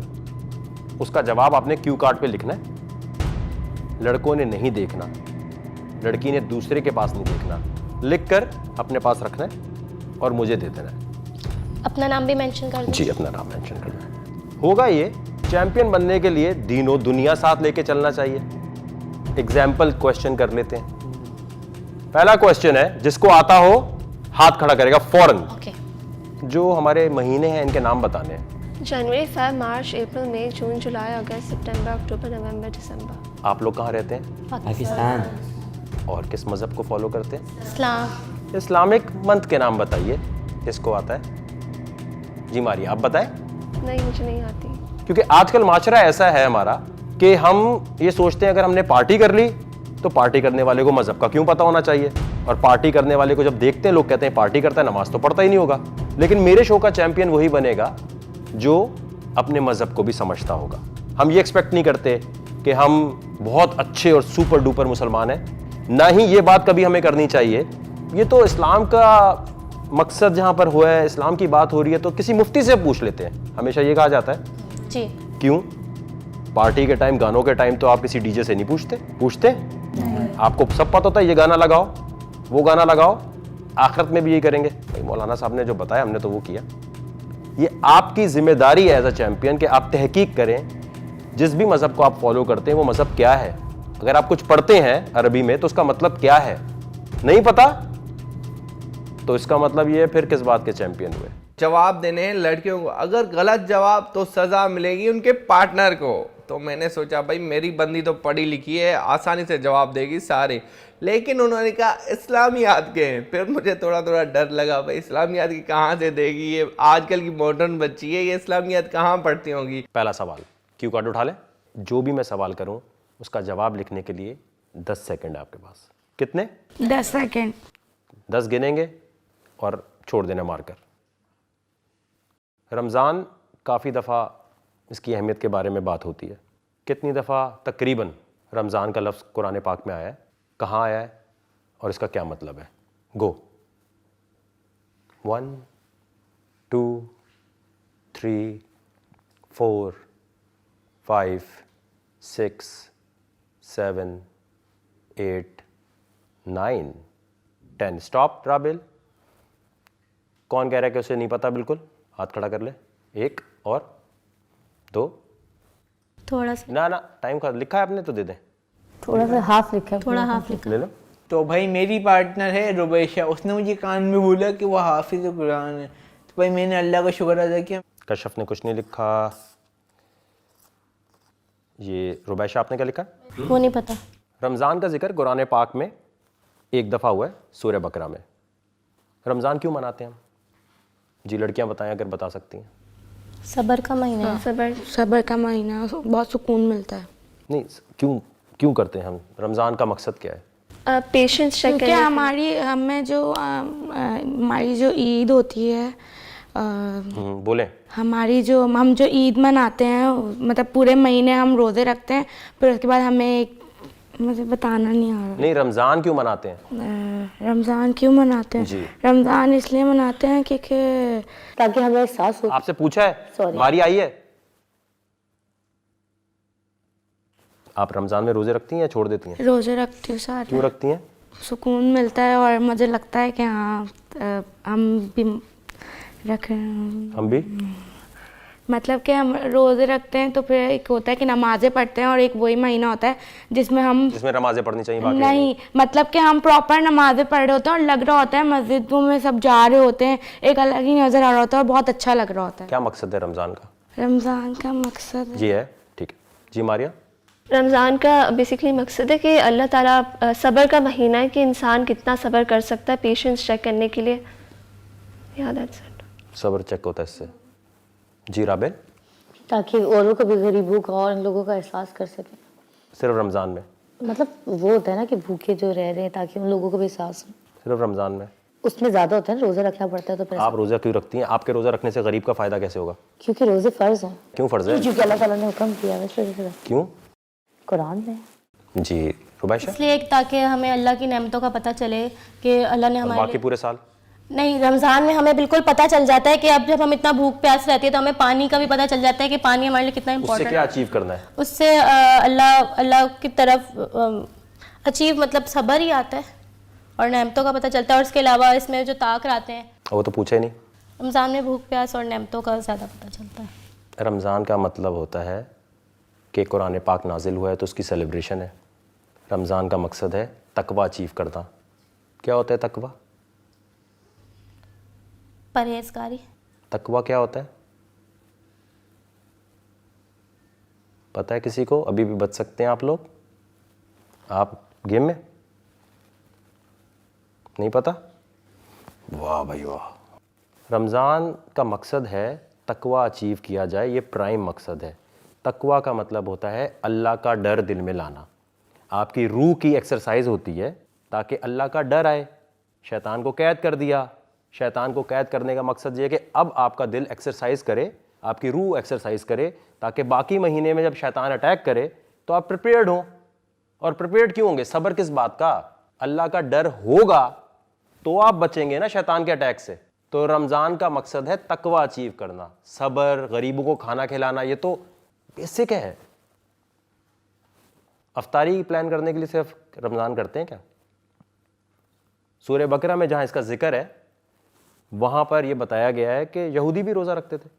उसका जवाब आपने क्यू कार्ड पे लिखना है। लड़कों ने नहीं देखना, लड़की ने दूसरे के पास नहीं देखना, लिखकर अपने पास रखना है और मुझे दे देना है। अपना नाम भी मेंशन कर दो। जी, अपना नाम मेंशन करना है। होगा ये, चैंपियन बनने के लिए दीनों दुनिया साथ लेके चलना चाहिए। एग्जाम्पल क्वेश्चन कर लेते हैं। पहला क्वेश्चन है, जिसको आता हो हाथ खड़ा करेगा फौरन। ओके। जो हमारे महीने हैं इनके नाम बताने हैं। जनवरी, फरवरी, मार्च, अप्रैल, मई, जून, जुलाई, अगस्त, सितंबर, अक्टूबर, नवंबर, दिसंबर। आप लोग कहाँ रहते हैं? पाकिस्तान। और किस मजहब को फॉलो करते हैं? इस्लाम। इस्लामिक मंथ के नाम बताइए, किसको आता है? जी मारिया, आप बताएं। नहीं, मुझे नहीं आती। क्योंकि आजकल माशरा ऐसा है हमारा कि हम ये सोचते हैं अगर हमने पार्टी कर ली तो पार्टी करने वाले को मजहब का क्यों पता होना चाहिए, और पार्टी करने वाले को जब देखते हैं लोग कहते हैं पार्टी करता है, नमाज तो पढ़ता ही नहीं होगा। लेकिन मेरे शो का चैंपियन वही बनेगा जो अपने मजहब को भी समझता होगा। हम ये एक्सपेक्ट नहीं करते कि हम बहुत अच्छे और सुपर डुपर मुसलमान हैं, ना ही ये बात कभी हमें करनी चाहिए। ये तो इस्लाम का मकसद जहाँ पर हुआ है, इस्लाम की बात हो रही है तो किसी मुफ्ती से पूछ लेते हैं, हमेशा ये कहा जाता है। जी। क्यों? पार्टी के टाइम, गानों के टाइम तो आप किसी डीजे से नहीं पूछते? आपको सब पता होता है ये गाना लगाओ, वो गाना लगाओ, आखिरत में भी यही करेंगे। भाई मौलाना साहब ने जो बताया हमने तो वो किया। ये आपकी जिम्मेदारी है एज अ चैंपियन कि आप तहकीक करें जिस भी मजहब को आप फॉलो करते हैं वो मजहब क्या है। अगर आप कुछ पढ़ते हैं अरबी में तो उसका मतलब क्या है, नहीं पता तो इसका मतलब ये है फिर किस बात के चैंपियन हुए। जवाब देने हैं लड़कियों को, अगर गलत जवाब तो सजा मिलेगी उनके पार्टनर को। तो मैंने सोचा भाई मेरी बंदी तो पढ़ी लिखी है, आसानी से जवाब देगी सारे, लेकिन उन्होंने कहा इस्लामियात के हैं। फिर मुझे थोड़ा डर लगा, भाई इस्लामियात की कहाँ से देगी, ये आजकल की मॉडर्न बच्ची है, ये इस्लामियात कहाँ पढ़ती होंगी। पहला सवाल, क्यू कार्ड उठा लें। जो भी मैं सवाल करूं उसका जवाब लिखने के लिए 10 सेकंड है आपके पास। कितने? 10 सेकंड। 10 गिनेंगे और छोड़ देना मारकर। रमज़ान काफ़ी दफ़ा इसकी अहमियत के बारे में बात होती है। कितनी दफ़ा तकरीबन रमज़ान का लफ्ज़ कुरान पाक में आया है, कहाँ आया है और इसका क्या मतलब है? गो। 1 2 3 4 5 6 7 8 9 10। स्टॉप राबिल। कौन कह रहा है कि उसे नहीं पता? बिल्कुल हाथ खड़ा कर ले। 1 और 2। थोड़ा सा ना टाइम का लिखा है आपने तो दे दें। थोड़ा सा हाफ लिखा है, थोड़ा हाफ लिखा। ले लो। तो भाई मेरी पार्टनर है रुबैशा, उसने मुझे कान में बोला कि वो हाफिज कुरान है, तो भाई मैंने अल्लाह का शुक्र अदा किया। कशफ ने कुछ नहीं लिखा। ये रुबैशा आपने क्या लिखा? वो नहीं पता। रमज़ान का जिक्र कुरान पाक में एक दफ़ा हुआ है सूरह बकरा में। रमज़ान क्यों मनाते हैं हम? जी लड़कियां बताएं अगर बता सकती हैं। सबर का महीना है। सबर का महीना, बहुत सुकून मिलता है। नहीं, क्यों करते हैं हम? रमज़ान का मकसद क्या है? पेशेंस चेक क्योंकि हमारी जो ईद होती है, बोलें। हम जो ईद मनाते हैं, मतलब पूरे महीने हम रोज़े रखते हैं, फिर उसके बाद हमें मुझे बताना नहीं आ रहा। नहीं, रमज़ान क्यों मनाते हैं? रमज़ान क्यों मनाते हैं? जी। रमज़ान इसलिए मनाते हैं क्योंकि ताकि हमें एहसास हो। आपसे पूछा है? Sorry। बारी आई है। आप रमज़ान में रोज़े रखती हैं या छोड़ देती हैं? रोज़े रखती हूँ सारे। क्यों रखती हैं? सुकून मिलता है और मुझे लगता है कि हाँ हम भी रख रहे हैं। हम भी मतलब कि हम रोज़े रखते हैं तो फिर एक होता है कि नमाज़ें पढ़ते हैं और एक वही महीना होता है जिसमें नमाजें पढ़नी चाहिए बाकी नहीं, मतलब कि हम प्रॉपर नमाज़ें पढ़ रहे होते हैं और लग रहा होता है मस्जिदों में सब जा रहे होते हैं, एक अलग ही नज़र आ रहा होता है और बहुत अच्छा लग रहा होता है। क्या मकसद है रमज़ान का? रमज़ान का मकसद जी है, ठीक है जी। मारिया? रमज़ान का बेसिकली मकसद है कि अल्लाह ताला सब्र का महीना है कि इंसान कितना सब्र कर सकता है, पेशेंस चेक करने के लिए। सब्र चेक होता है इससे। जी राबेल? ताकि औरों को भी गरीबों का और इन लोगों का एहसास कर सके। सिर्फ रमज़ान में? मतलब वो होता है ना कि भूखे जो रह रहे हैं ताकि उन लोगों को भी एहसास हो। सिर्फ रमज़ान में? उसमें ज़्यादा होता है ना, रोज़ा रखना पड़ता है तो फिर आप रोज़ा क्यों रखती हैं? आपके रोज़ा रखने से गरीब का फ़ायदा कैसे होगा? क्योंकि रोज़े फ़र्ज़ हैं। क्यों फ़र्ज़ है? क्योंकि अल्लाह ताला ने हुक्म किया है, इस वजह से। क्यों? कुरान में। जी रुबैशा? इसलिए ताकि हमें अल्लाह की नेमतों का पता चले कि अल्लाह ने हमारे बाकी पूरे साल नहीं, रमज़ान में हमें बिल्कुल पता चल जाता है कि अब जब हम इतना भूख प्यास रहती है तो हमें पानी का भी पता चल जाता है कि पानी हमारे लिए कितना उससे इम्पोर्टेंट क्या है। अचीव करना है? उससे अल्लाह की तरफ अचीव मतलब सब्र ही आता है और नेमतों का पता चलता है। और इसके अलावा इसमें जो ताक़ आते हैं, वो तो पूछा ही नहीं। रमज़ान में भूख प्यास और नेमतों का ज़्यादा पता चलता है। रमज़ान का मतलब होता है कि कुरान पाक नाजिल हुआ है तो उसकी सेलिब्रेशन है। रमज़ान का मकसद है तकवा अचीव करना। क्या होता है तकवा? परहेज़गारी। तकवा क्या होता है पता है किसी को? अभी भी बच सकते हैं आप लोग। आप गेम में नहीं पता? वाह भाई वाह। रमज़ान का मकसद है तकवा अचीव किया जाए, ये प्राइम मकसद है। तकवा का मतलब होता है अल्लाह का डर दिल में लाना। आपकी रूह की एक्सरसाइज होती है ताकि अल्लाह का डर आए। शैतान को कैद कर दिया। शैतान को कैद करने का मकसद ये है कि अब आपका दिल एक्सरसाइज करे, आपकी रूह एक्सरसाइज करे, ताकि बाकी महीने में जब शैतान अटैक करे तो आप प्रिपेयर्ड हो। और प्रिपेयर्ड क्यों होंगे? सब्र किस बात का? अल्लाह का डर होगा तो आप बचेंगे ना शैतान के अटैक से। तो रमज़ान का मकसद है तकवा अचीव करना, सब्र, गरीबों को खाना खिलाना। ये तो बेसिक है। अफ्तारी प्लान करने के लिए सिर्फ रमज़ान करते हैं क्या? सूरह बकरा में जहाँ इसका जिक्र है वहाँ पर यह बताया गया है कि यहूदी भी रोज़ा रखते थे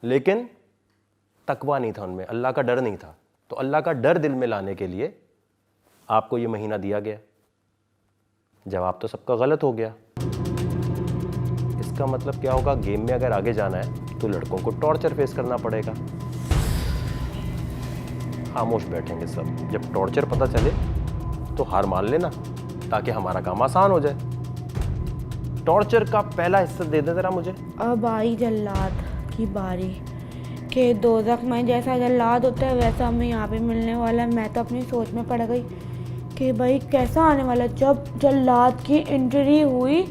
लेकिन तकवा नहीं था उनमें, अल्लाह का डर नहीं था। तो अल्लाह का डर दिल में लाने के लिए आपको ये महीना दिया गया। जवाब तो सबका गलत हो गया। इसका मतलब क्या होगा? गेम में अगर आगे जाना है तो लड़कों को टॉर्चर फेस करना पड़ेगा। खामोश बैठेंगे सब। जब टॉर्चर पता चले तो हार मान लेना ताकि हमारा काम आसान हो जाए। टॉर्चर का पहला हिस्सा दे दे जरा मुझे। अब आई जल्लाद की बारी कि दोज़ख में जैसा जल्लाद होता है वैसा हमें यहाँ पे मिलने वाला है। मैं तो अपनी सोच में पड़ गई कि भाई कैसा आने वाला। जब जल्लाद की एंट्री हुई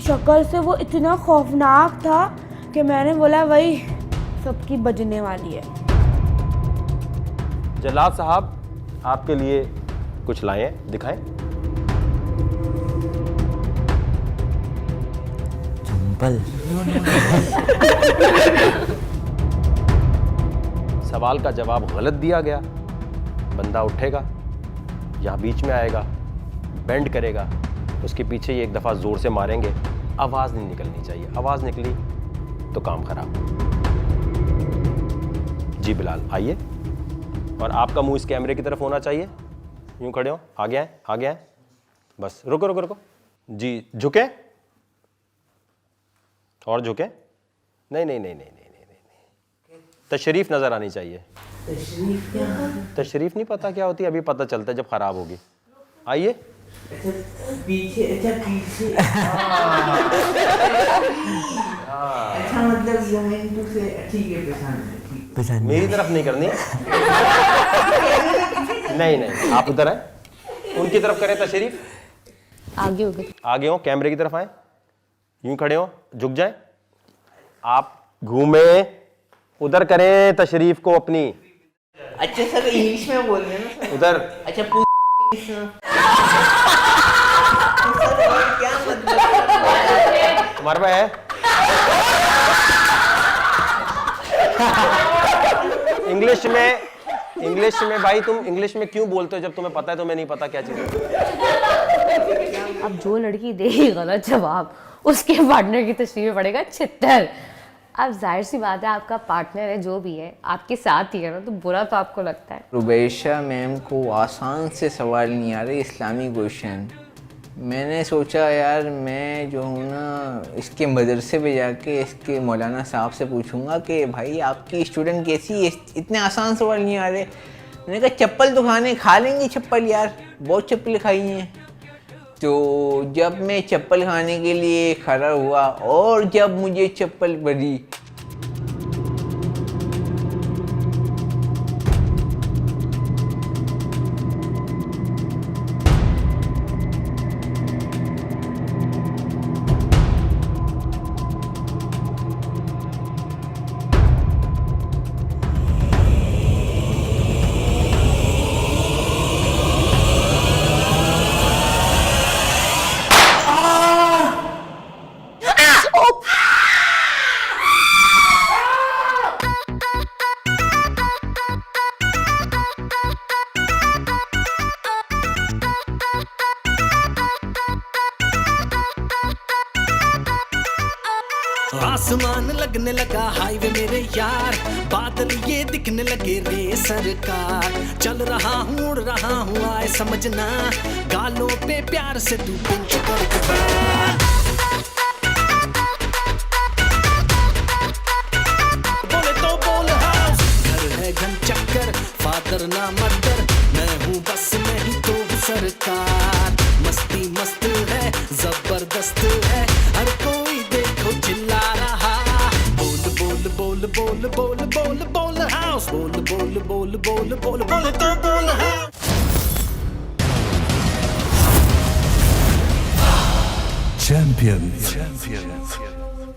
शक्ल से वो इतना खौफनाक था कि मैंने बोला वही सबकी बजने वाली है। जल्लाद साहब आपके लिए कुछ लाए हैं, दिखाएं। चंपल। सवाल का जवाब गलत दिया गया। बंदा उठेगा, यहाँ बीच में आएगा, बेंड करेगा, उसके पीछे ही एक दफ़ा ज़ोर से मारेंगे। आवाज़ नहीं निकलनी चाहिए, आवाज़ निकली तो काम खराब। जी बिलाल आइए, और आपका मुंह इस कैमरे की तरफ होना चाहिए। यूं खड़े हो, आगे आए, आगे आए। बस रुको रुको रुको जी। झुके और झुके। नहीं नहीं नहीं नहीं नहीं नहीं नहीं, तशरीफ नज़र आनी चाहिए। तशरीफ नहीं पता क्या होती है? अभी पता चलता है जब ख़राब होगी। आइए पीछे। अच्छा मतलब ठीक है, मेरी तरफ नहीं करनी। नहीं नहीं, आप उधर आए, उनकी तरफ करें तशरीफ। आगे हो गए। आगे हो, कैमरे की तरफ आए, यूं खड़े हो, झुक जाए। आप घूमे, उधर करें तशरीफ को अपनी। अच्छा सर इंग्लिश में बोल रहे हैं ना उधर। अच्छा क्या मतलब तुम्हारे पे है इंग्लिश में भाई। तुम इंग्लिश में क्यों बोलते हो जब तुम्हें पता है? तुम्हें नहीं पता क्या चीज़ है? अब जो लड़की देगी गलत जवाब उसके पार्टनर की तस्वीर में पड़ेगा छितर। अब जाहिर सी बात है आपका पार्टनर है जो भी है आपके साथ ही है ना, तो बुरा तो आपको लगता है। रुबैशा मैम को आसान से सवाल नहीं आ रहे इस्लामी क्वेश्चन। मैंने सोचा यार मैं जो हूँ ना इसके मदरसे पे जाके इसके मौलाना साहब से पूछूंगा कि भाई आपकी स्टूडेंट कैसी है, इतने आसान सवाल नहीं आ रहे। मैंने कहा चप्पल तो खा लेंगी चप्पल, यार बहुत चप्पल खाई हैं। तो जब मैं चप्पल खाने के लिए खड़ा हुआ और जब मुझे चप्पल पड़ी, आसमान लगने लगा हाईवे मेरे यार, बादल ये दिखने लगे रे सरकार। चल रहा हूँ उड़ रहा हूँ आए समझना, गालों पे प्यार से तू पिंच कर बोले तो बोल हाउस, घर है घन चक्कर, फादर ना मदर, मैं हूँ बस मैं ही तो हूँ सरकार। मस्ती मस्त है जबरदस्त है, हर कोई देखो चिल्ला रहा। बोल बोल बोल बोल बोल बोल बोल हाउस, बोल बोल बोल बोल बोल बोल तो बोल हाउस। Champions.